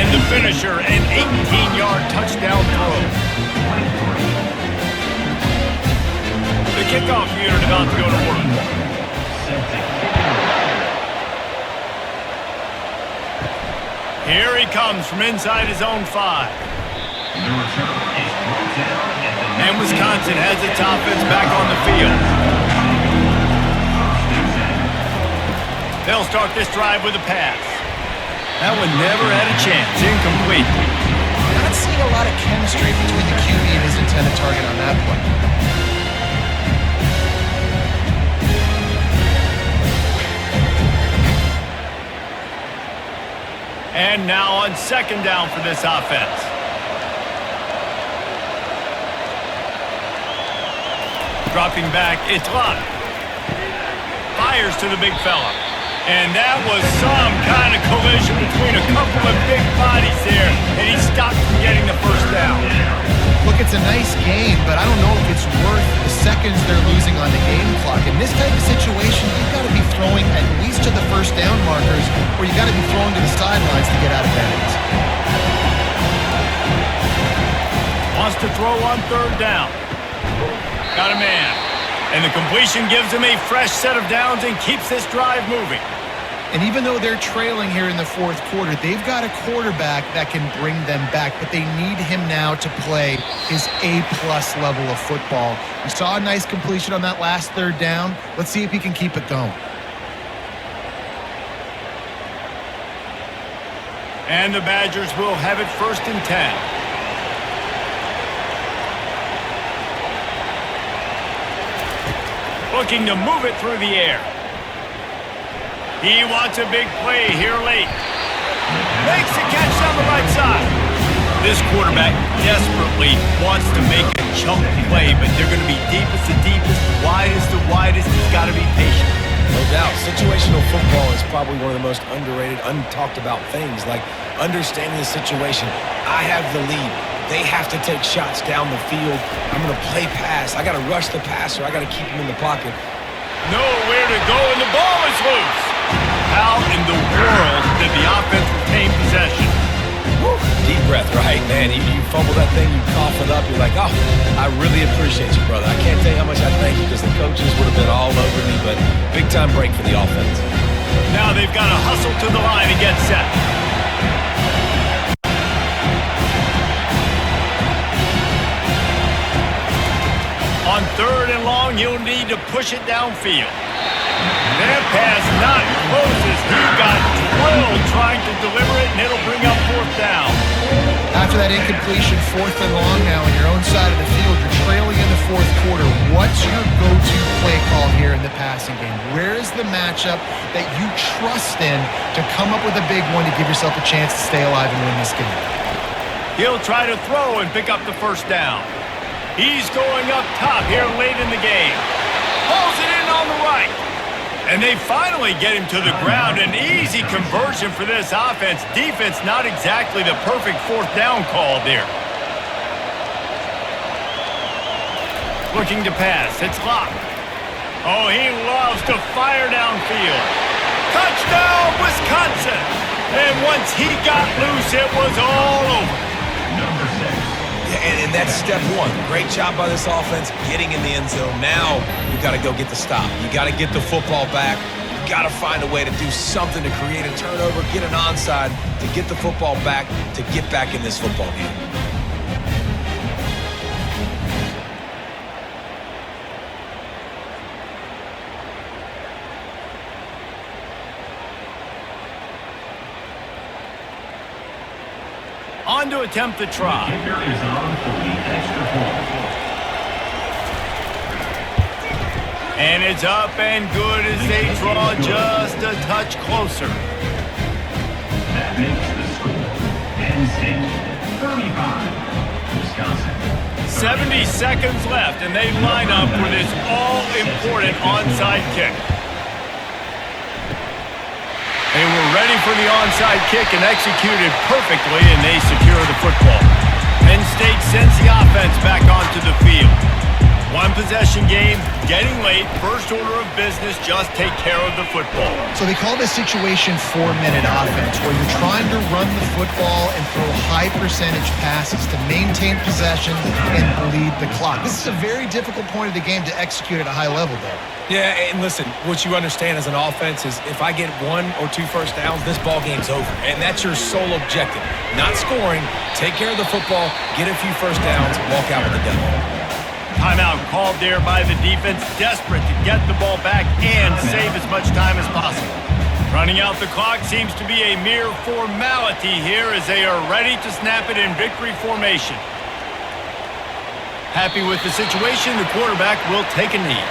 And the finisher, an 18-yard touchdown throw. The kickoff unit about to go to work. Here he comes from inside his own 5. And Wisconsin has its offense back on the field. They'll start this drive with a pass. That one never had a chance. Incomplete. Not seeing a lot of chemistry between the QB and his intended target on that play. And now on second down for this offense. Dropping back, it's Lott. Fires to the big fella. And that was some kind of collision between a couple of big bodies there, and he stopped from getting the first down. Look, it's a nice game, but I don't know if it's worth the seconds they're losing on the game clock. In this type of situation, you've got to be throwing at least to the first down markers, or you've got to be throwing to the sidelines to get out of bounds. Wants to throw on third down. Got a man. And the completion gives him a fresh set of downs and keeps this drive moving. And even though they're trailing here in the fourth quarter, they've got a quarterback that can bring them back, but they need him now to play his A-plus level of football. We saw a nice completion on that last third down. Let's see if he can keep it going. And the Badgers will have it 1st and 10. Looking to move it through the air. He wants a big play here late. Makes the catch on the right side. This quarterback desperately wants to make a chunk play, but they're going to be deepest to deepest, widest to widest. He's got to be patient. No doubt. Situational football is probably one of the most underrated, untalked about things, like understanding the situation. I have the lead. They have to take shots down the field. I'm going to play pass. I got to rush the passer. I got to keep him in the pocket. Nowhere to go, and the ball is loose. How in the world did the offense retain possession? Woo. Deep breath, right? Man, you fumble that thing, you cough it up. You're like, oh, I really appreciate you, brother. I can't tell you how much I thank you because the coaches would have been all over me, but big-time break for the offense. Now they've got to hustle to the line and get set. On third and long, he'll need to push it downfield. That pass not closes. He got drilled trying to deliver it, and it'll bring up 4th down. After that incompletion, 4th and long now on your own side of the field, you're trailing in the fourth quarter. What's your go-to play call here in the passing game? Where is the matchup that you trust in to come up with a big one to give yourself a chance to stay alive and win this game? He'll try to throw and pick up the 1st down. He's going up top here late in the game. Pulls it in on the right. And they finally get him to the ground. An easy conversion for this offense. Defense not exactly the perfect 4th down call there. Looking to pass. It's Lott. Oh, he loves to fire downfield. Touchdown, Wisconsin. And once he got loose, it was all over. Number 6. And that's step one. Great job by this offense getting in the end zone. Now you got to go get the stop. You got to get the football back. You got to find a way to do something to create a turnover, get an onside, to get the football back, to get back in this football game. On to attempt the try. Kicker is on for the extra point. And it's up and good as they draw just a touch closer. That makes the score. Penn State 35, Wisconsin 70 seconds left, and they line up for this all-important onside kick. They were ready for the onside kick and executed perfectly, and they secure the football. Penn State sends the offense back onto the field. One possession game, getting late, first order of business, just take care of the football. So they call this situation 4-minute offense, where you're trying to run the football and throw high percentage passes to maintain possession and bleed the clock. This is a very difficult point of the game to execute at a high level, though. Yeah, and listen, what you understand as an offense is if I get 1 or 2 first downs, this ball game's over. And that's your sole objective. Not scoring, take care of the football, get a few first downs, walk out with the W. Timeout called there by the defense, desperate to get the ball back and save as much time as possible. Running out the clock seems to be a mere formality here as they are ready to snap it in victory formation. Happy with the situation, the quarterback will take a knee.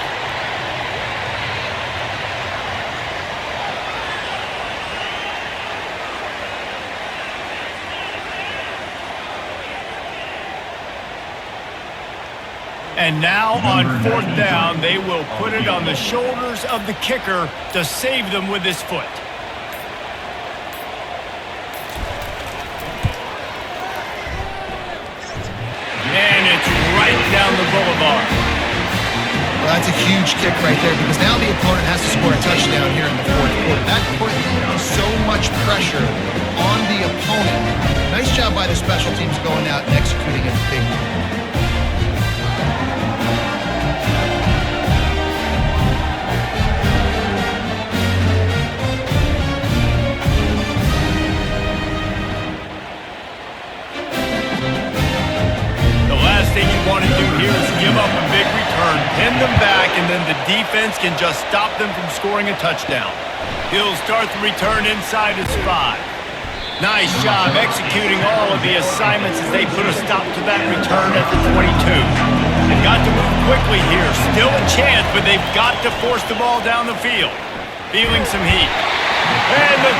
And now on 4th down, they will put it on the shoulders of the kicker to save them with his foot. And it's right down the boulevard. Well, that's a huge kick right there because now the opponent has to score a touchdown here in the 4th quarter. That put so much pressure on the opponent. Nice job by the special teams going out and executing a big one. Thing you want to do here is give up a big return, pin them back, and then the defense can just stop them from scoring a touchdown. He'll start the return inside his 5. Nice job executing all of the assignments as they put a stop to that return at the 22. They've got to move quickly here. Still a chance, but they've got to force the ball down the field. Feeling some heat. And the